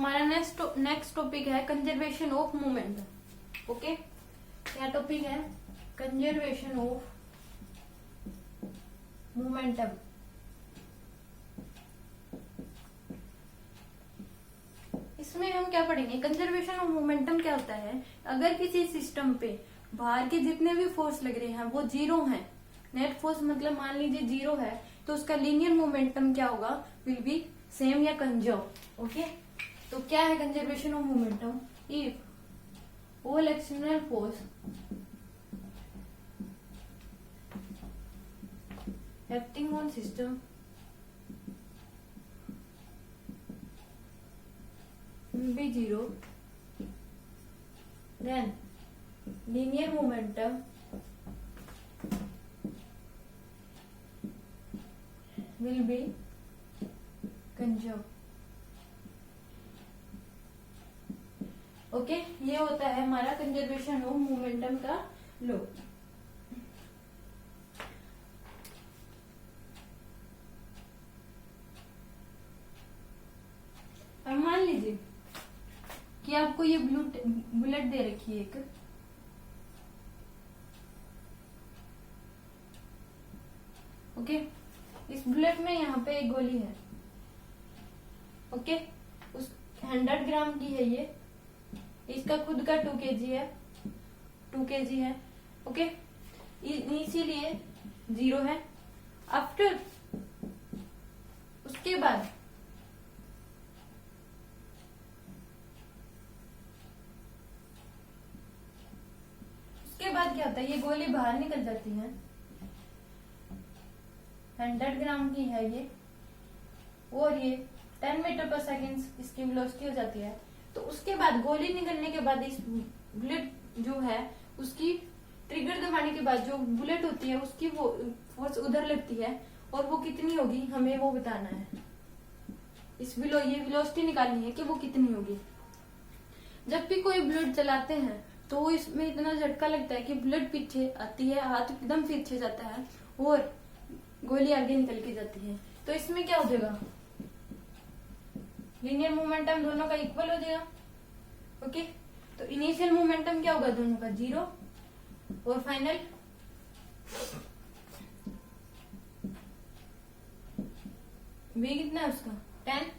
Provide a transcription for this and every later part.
हमारा next topic है conservation of momentum. Okay, क्या टॉपिक है? Conservation of momentum. इसमें हम क्या पढ़ेंगे? कंजर्वेशन ऑफ मोमेंटम क्या होता है? अगर किसी सिस्टम पे बाहर के जितने भी फोर्स लग रहे हैं वो जीरो हैं, नेट फोर्स मतलब मान लीजिए जीरो है, तो उसका लीनियर मोमेंटम क्या होगा? विल बी सेम या कंजर्व। ओके, तो क्या है conservation of momentum? If all external force acting on system will be zero, then linear momentum will be conserved। Okay, ये होता है हमारा कंजर्वेशन ऑफ मोमेंटम का लॉ। अब मान लीजिए कि आपको ये बुलेट दे रखी है एक, ओके, इस बुलेट में यहाँ पे एक गोली है, ओके, उस 100 ग्राम की है ये, इसका खुद का 2 kg है, 2 kg है, ओके, इसीलिए जीरो है। आफ्टर उसके बाद क्या होता है? ये गोली बाहर निकल जाती है, 100 ग्राम की है ये, और ये 10 मीटर पर सेकेंड इसकी वेलोसिटी हो जाती है। तो उसके बाद गोली निकलने के बाद इस बुलेट जो है उसकी ट्रिगर दबाने के बाद जो बुलेट होती है उसकी वो फोर्स उधर लगती है, और वो कितनी होगी हमें वो बताना है। ये वेलोसिटी निकालनी है कि वो कितनी होगी। जब भी कोई बुलेट चलाते हैं तो इसमें इतना झटका लगता है कि बुलेट पीछे आती है, हाथ एकदम पीछे जाता है और गोली आगे निकल के जाती है। तो इसमें क्या हो जाएगा? लीनियर मोमेंटम दोनों का इक्वल हो जाएगा। ओके, तो इनिशियल मोमेंटम क्या होगा? दोनों का जीरो, और फाइनल v कितना है उसका? 10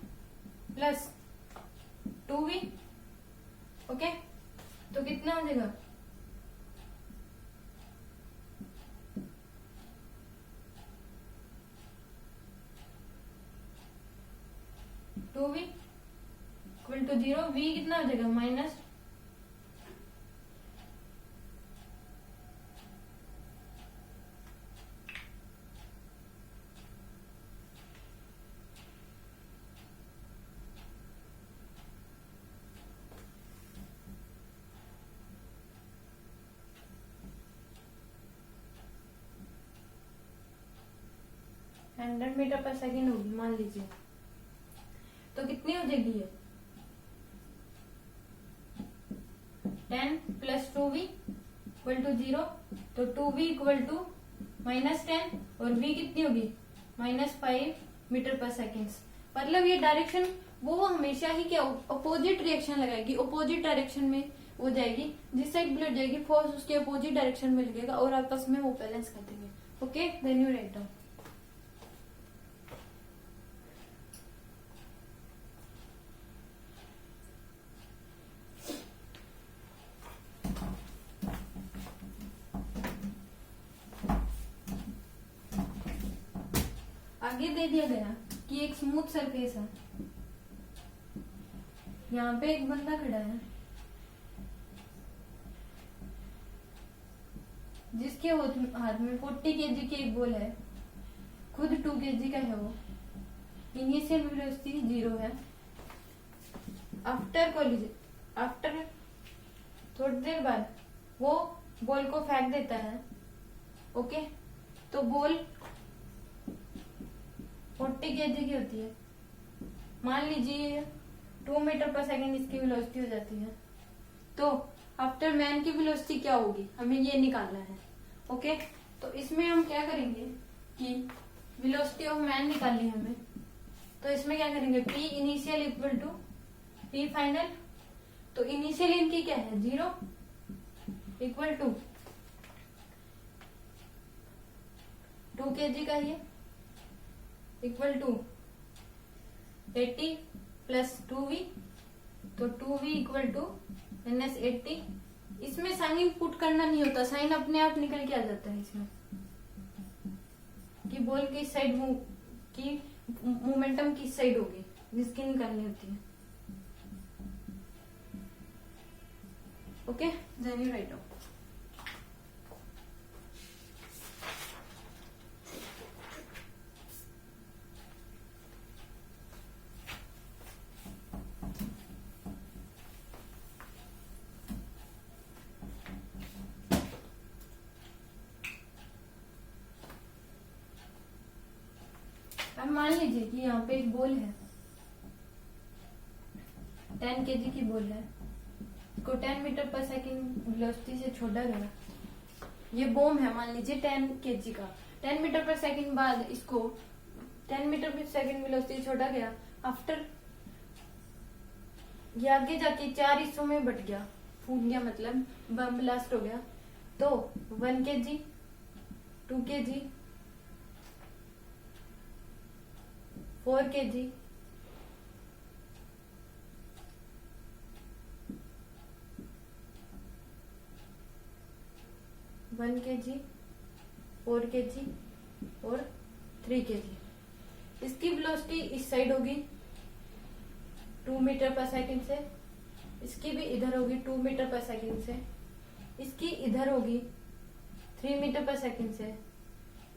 प्लस 2v। ओके, तो कितना हो जाएगा? Two V equal to zero. v कितना हो जाएगा? Minus hundred metre per second होगी मान लीजिए, तो कितनी हो जाएगी ये? 10 plus 2v equal to zero, तो 2v इक्वल टू -10, और v कितनी होगी? -5 मीटर पर सेकेंड। मतलब ये डायरेक्शन वो हमेशा ही क्या अपोजिट रिएक्शन लगाएगी, अपोजिट डायरेक्शन में वो जाएगी, जिस साइड बुलेट जाएगी फोर्स उसके अपोजिट डायरेक्शन में लगेगा और आपस में वो बैलेंस कर देंगे। Okay, then you write down. आगे दे दिया गया कि एक स्मूथ सरफेस है, यहाँ पे एक बंदा खड़ा है जिसके हाथ में 40 kg की एक बॉल है, खुद 2 kg का है वो, इनिशियल वेलोसिटी जीरो है। आफ्टर थोड़ी देर बाद वो बॉल को फेंक देता है। ओके, तो बॉल 40 kg की होती है, मान लीजिए 2 मीटर पर सेकेंड इसकी वेलोसिटी हो जाती है, तो आफ्टर मैन की वेलोसिटी क्या होगी हमें ये निकालना है। ओके, तो इसमें हम क्या करेंगे कि वेलोसिटी ऑफ मैन निकालनी है हमें, तो इसमें क्या करेंगे? p initial equal to P final, तो इनिशियल इनकी क्या है 0 इक्वल टू 2 kg का ये इक्वल टू 80 प्लस 2v, तो 2v इक्वल टू -80। इसमें साइन पुट करना नहीं होता, साइन अपने आप निकल के आ जाता है इसमें कि बॉल किस साइड मूव की मोमेंटम किस साइड होगी जिसकी निकालनी होती है। Okay, then you write down. अब मान लीजिए कि यहाँ पे एक बॉल है, 10 kg की बॉल है, इसको 10 मीटर पर सेकंड वेलोसिटी से छोड़ा गया। ये बॉम है मान लीजिए 10 kg का, 10 मीटर पर सेकंड बाद इसको 10 मीटर पर सेकंड वेलोसिटी छोड़ा गया। आफ्टर ये आगे जाके 4 हिस्सों में बट गया, फूट गया, मतलब बम ब्लास्ट हो गया। तो 1 kg, 2 kg, 4 kg, 1 kg, 4 kg और 3 kg। इसकी वेलोसिटी इस साइड होगी 2 मीटर पर सेकंड से, इसकी भी इधर होगी 2 मीटर पर सेकंड से, इसकी इधर होगी 3 मीटर पर सेकंड से।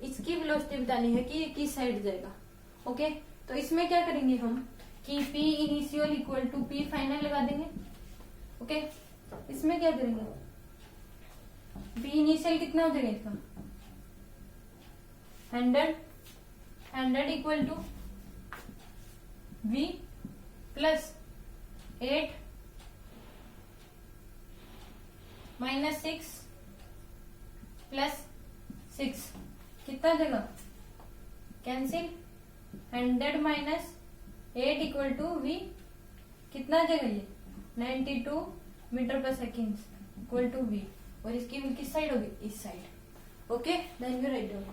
इसकी वेलोसिटी बतानी है कि ये किस साइड जाएगा। ओके, तो इसमें क्या करेंगे हम कि P initial equal to P final लगा देंगे। ओके, इसमें क्या करेंगे, P इनिशियल कितना हो जाएगा इसका 100 equal to V plus 8 minus 6 plus 6 कितना देगा, cancel. 100 minus 8 equal to V कितना देगा ये 92 metre per second equal to V, और इसकी V किस साइड होगी, इस side. Okay, then you write down.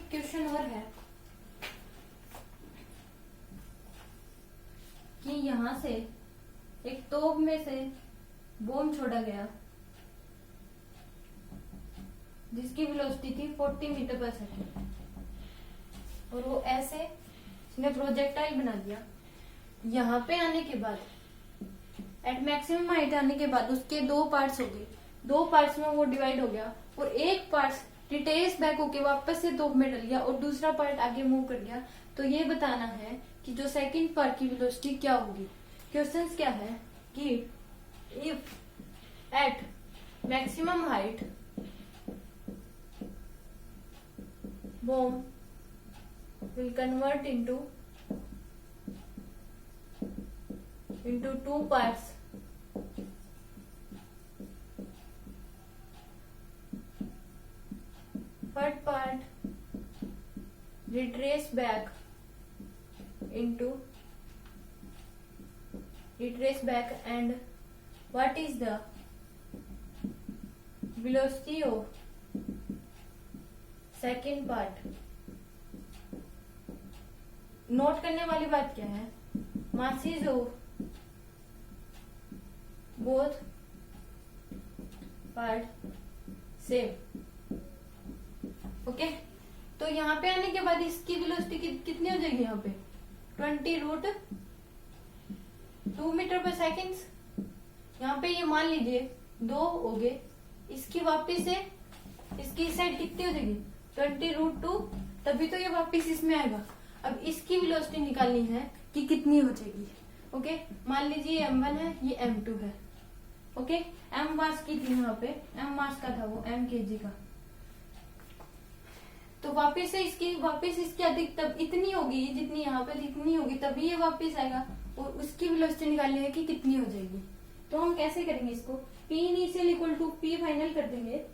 Question और है कि यहां से एक तोप में से बॉम्ब छोड़ा गया जिसकी वेलोसिटी थी 40 मीटर पर सेकेंड, और वो ऐसे इसने प्रोजेक्टाइल बना दिया। यहाँ पे आने के बाद एट मैक्सिमम हाइट आने के बाद उसके 2 पार्ट्स हो गए, 2 पार्ट्स में वो डिवाइड हो गया, और एक पार्ट रिटेस बैक होके वापस से तोप में डल गया और दूसरा पार्ट आगे मूव कर गया। तो ये बताना है कि जो सेकंड पार्ट की वेलोसिटी क्या होगी। क्वेश्चंस क्या है कि if at maximum height bomb will convert into 2 parts, first part retrace back and what is the velocity of second part. Note करने वाली बात क्या है, masses of both part same. Okay, तो यहाँ पे आने के बाद इसकी वेलोसिटी कितनी हो जाएगी, यहाँ पे 20√2 मीटर पर सेकेंड। यहाँ पे ये मान लीजिए 2 हो गए, इसकी वापिस से इसकी साइड कितनी हो जाएगी 20√2, तभी तो ये वापिस इसमें आएगा। अब इसकी वेलोसिटी निकालनी है कि कितनी हो जाएगी। ओके, मान लीजिए ये m1 है, ये m2 है, ओके, m मास की थी यहाँ पे, m मास का था वो, m kg का। तो वापस इसकी अधिकतम इतनी होगी जितनी यहाँ पे इतनी होगी, तभी ये वापस आएगा, और उसकी वेलोसिटी निकालनी है कि कितनी हो जाएगी। तो हम कैसे करेंगे इसको, P initial equal to P final कर देंगे।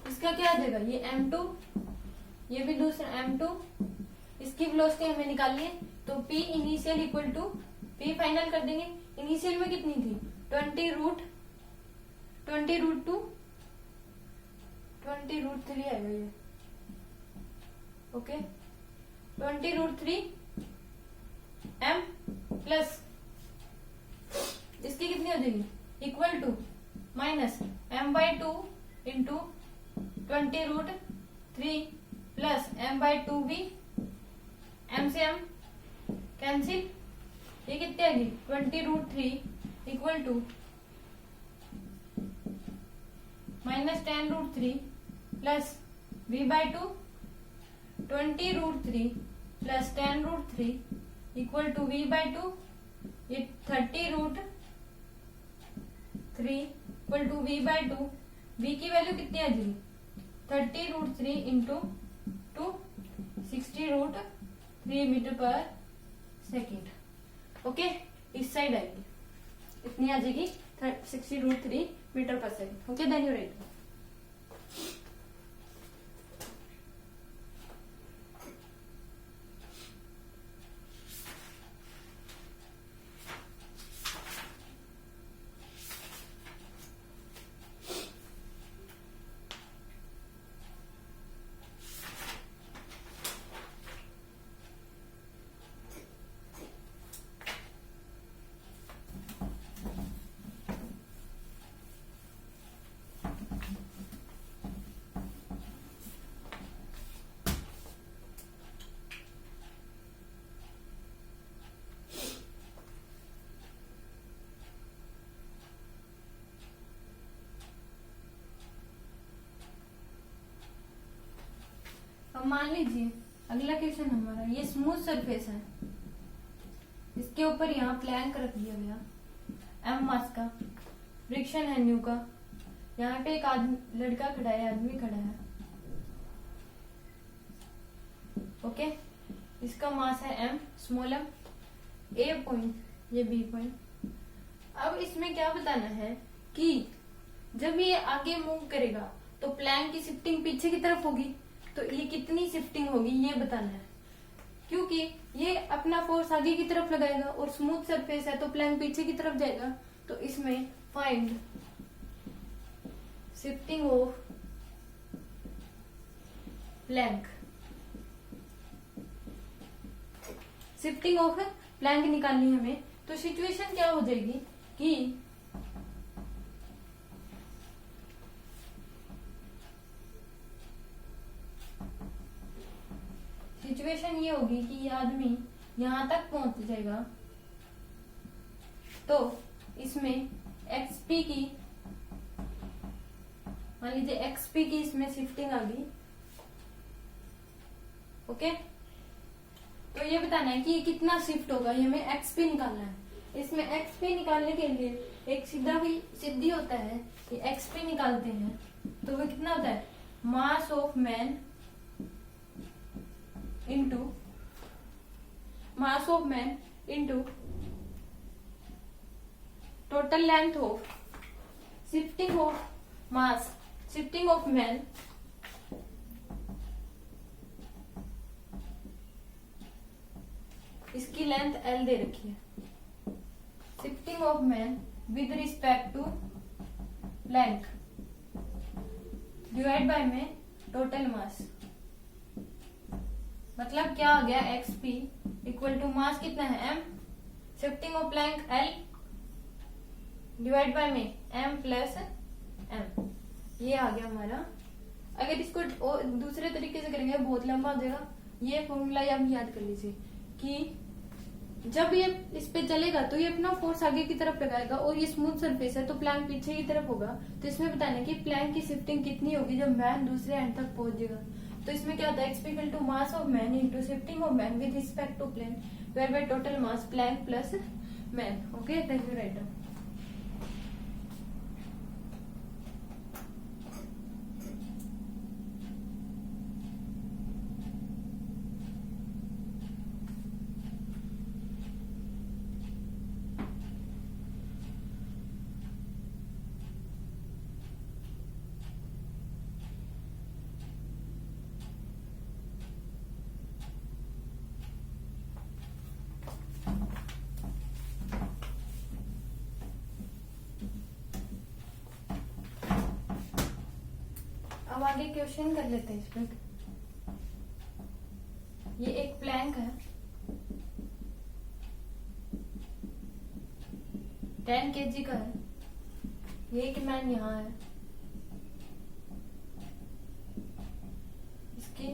इसका क्या आ जाएगा, ये m2, ये भी दूसरा m2, इसकी वेलोसिटी हमें निकालनी है। तो P initial equal to P final कर देंगे। इनिशियल में कितनी थी, 20 रूट 3 आएगा ये, ओके, 20 रूट 3 m प्लस इसकी कितनी हो जाएगी, equal to minus m/2 into 20 root 3 plus m/2 भी, m से m कैंसिल, ये कितनी आ गई 20 root 3 equal to minus 10 root 3 plus v/2, 20 root 3 plus 10 root 3 equal to v/2, ये 30 root 3 equal to v/2, v की वैल्यू कितनी आ जाएगी 30 root 3 into 2, 60 root 3 metre per second. Okay, इस साइड आएगी, इतनी आ जाएगी 60 root 3 metre per second. Okay, then you write. अब मान लीजिए अगला क्वेश्चन हमारा, ये स्मूथ सरफेस है, इसके ऊपर यहाँ प्लैंक रख दिया गया m मास का, फ्रिक्शन है न्यू का, यहाँ पे एक लड़का खड़ा है, आदमी खड़ा है, ओके, इसका मास है m, small m, a point, ये b पॉइंट। अब इसमें क्या बताना है कि जब ये आगे मूव करेगा तो प्लैंक की शिफ्टिंग पीछे की तरफ होगी, तो ये कितनी शिफ्टिंग होगी ये बताना है, क्योंकि ये अपना फोर्स आगे की तरफ लगाएगा और स्मूथ सरफेस है तो प्लैंक पीछे की तरफ जाएगा। तो इसमें find shifting of Planck, shifting of Planck निकालनी हमें। तो सिचुएशन क्या हो जाएगी कि सिचुएशन ये होगी कि ये आदमी यहां तक पहुंच जाएगा, तो इसमें एक्सपी की, मान लीजिए एक्सपी की इसमें शिफ्टिंग आ गई, ओके। तो ये बताना है कि ये कितना शिफ्ट होगा, ये हमें एक्सपी निकालना है। इसमें एक्सपी निकालने के लिए एक सिद्धि होता है, ये एक्सपी निकालते हैं तो वो कितना होता है, mass of man into mass of man into total length of shifting of mass, shifting of man इसकी लेंथ L दे रखी है, shifting of man with respect to plank divide by में टोटल मास। मतलब क्या आ गया, एक्सपी इक्वल टू मास कितना है m, shifting of Planck L divide by में m प्लस m, ये आ गया हमारा। अगर इसको दूसरे तरीके से करेंगे बहुत लंबा हो जाएगा। ये फॉर्मूला आप याद कर लीजिए कि जब ये इस पे चलेगा तो ये अपना फोर्स आगे की तरफ लगाएगा और ये स्मूथ सरफेस है तो प्लैंक पीछे की तरफ होगा। तो इसमें बताना है कि प्लैंक की शिफ्टिंग कितनी होगी जब मैन दूसरे एंड तक पहुंच जाएगा। तो इसमें क्या होता है, X equal to mass of man into shifting of man with respect to plane where by total mass plank plus man. Okay, thank you writer. अब आगे क्वेश्चन कर लेते हैं इसमें। ये एक प्लैंक है, 10 kg का है। ये एक मैन यहाँ है, इसके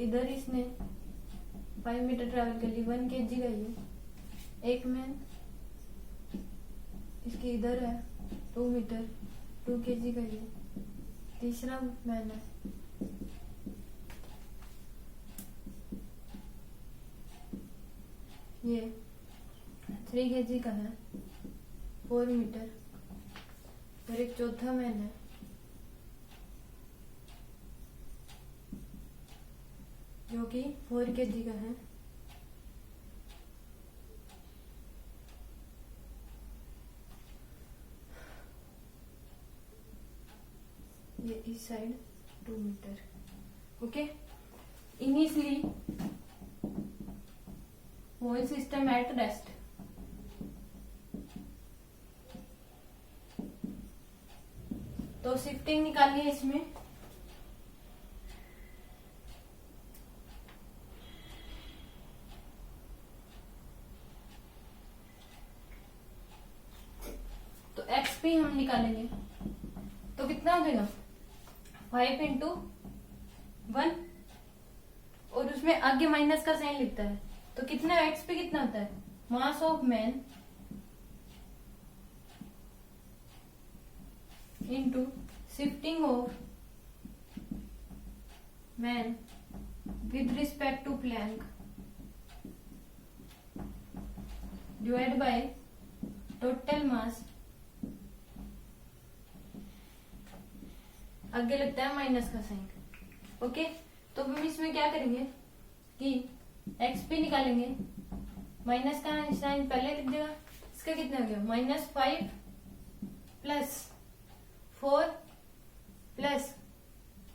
इधर इसने 5 मीटर ट्रैवल कर ली, 1 kg का ये एक मैन। इसके इधर है 2 मीटर, 2 kg का ये तीसरा मैन है। ये 3 kg का है, 4 मीटर। और एक चौथा मैन है, जो कि 4 kg का है। ये इस side 2 metre. Okay, initially whole system at rest। तो शिफ्टिंग निकालिए इसमें। तो एक्सपी हम निकालेंगे तो कितना हो जाएगा, 5 इंटू 1, और उसमें आगे माइनस का साइन लिखता है। तो कितना एक्सपी कितना होता है, mass of man into shifting of man with respect to plank divide by total mass. आगे लगता है माइनस का साइन। ओके, तो हम इसमें क्या करेंगे कि एक्सपी निकालेंगे। माइनस का साइन पहले लिख देगा। इसका कितना हो गया, -5 plus 4 plus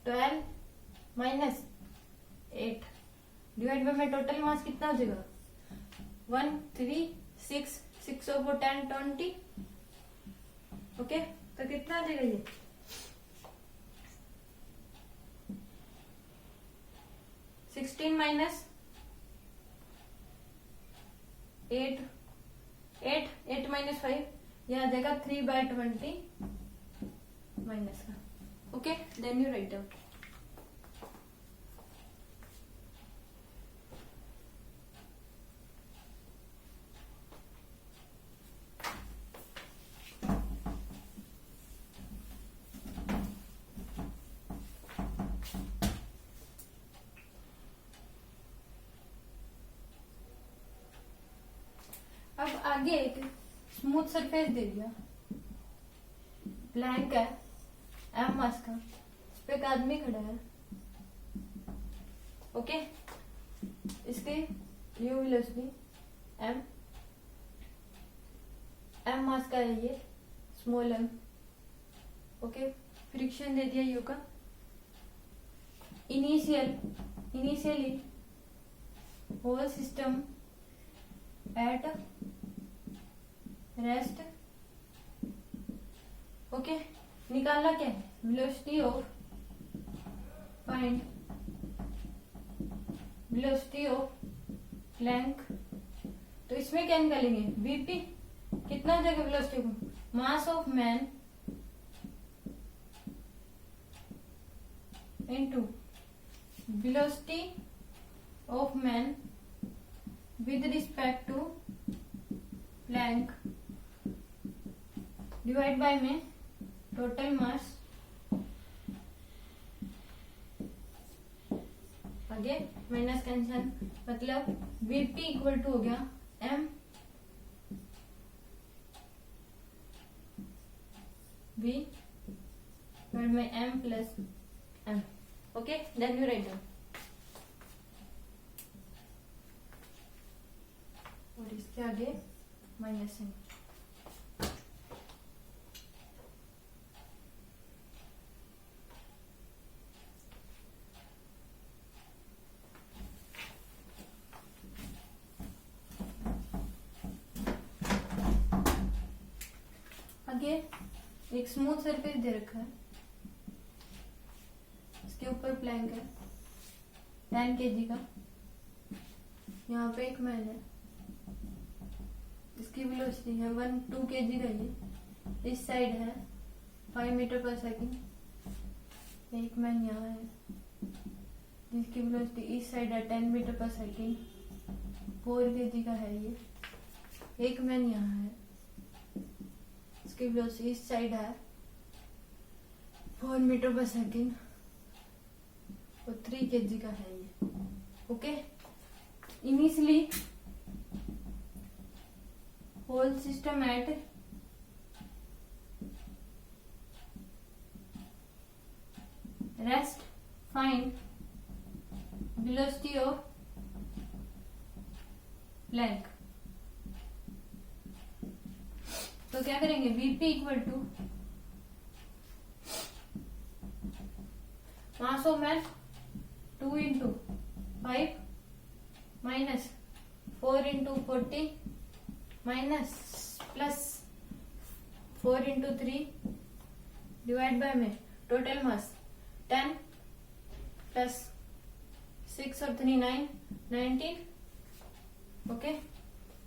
12 minus 8 divide by total मास कितना हो जाएगा, 1 3 6 6 और 4 10 20। ओके, तो कितना आ जाएगा ये, 16 माइनस 8 माइनस 5, यह आ जाएगा 3/20 माइनस का। Okay, then you write out. अब आगे एक स्मूथ सरफेस दे दिया, ब्लैंक है, एम मास का, इस पे एक आदमी खड़ा है। ओके, इसके यू वेलोसिटी एम मास का है ये, स्मॉल एम। ओके, फ्रिक्शन दे दिया यू का। Initially whole system at rest. Okay, निकालना क्या है, velocity of, find velocity of plank. तो इसमें क्या निकालेंगे, बीपी कितना हो जाएगा, वेलोसिटी को मास of man into velocity of man with respect to Planck divide by में टोटल मास आगे माइनस का निशान, मतलब VP इक्वल टू हो गया M V में M plus M। Okay, then you write down. और इसके आगे माइनस M। आगे एक स्मूथ सरफेस दे रखा है, इसके ऊपर प्लैंक है 10 kg का, यहाँ पे एक मैन है, इसकी वेलोसिटी है 2 kg का, ये इस साइड है 5 मीटर पर सेकंड, एक मैन यहाँ है जिसकी वेलोसिटी इस साइड है 10 मीटर पर सेकंड, 4 kg का है ये, एक मैन यहाँ है, इसकी वेलोसिटी इस साइड है 4 मीटर पर सेकंड और 3 kg का है ये। Okay, initially whole system at rest, find velocity of plank. तो क्या करेंगे, VP equal to mass of man 2 into 5 minus 4 into 40 minus plus 4 into 3 divide by में टोटल मास 10 प्लस 6 और 3 9 19। ओके,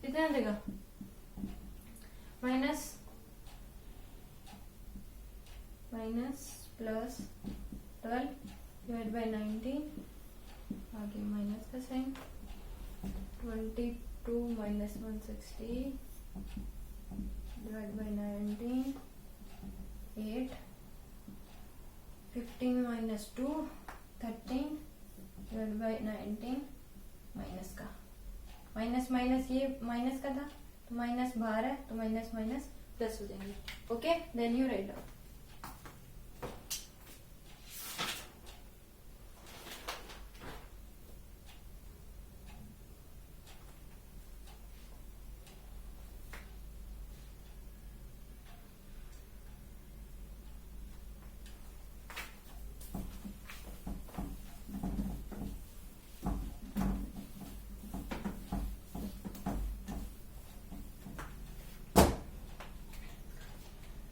कितना देगा, माइनस प्लस 12 डिवाइड बाय 19, आगे minus का sign, 22 minus 160 divide by 19, 8, 15 minus 2 13 divide by 19, minus का minus minus, ये minus का था तो माइनस बाहर है तो माइनस माइनस प्लस हो जाएंगे। Okay, then you write down.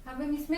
अब हम इसमें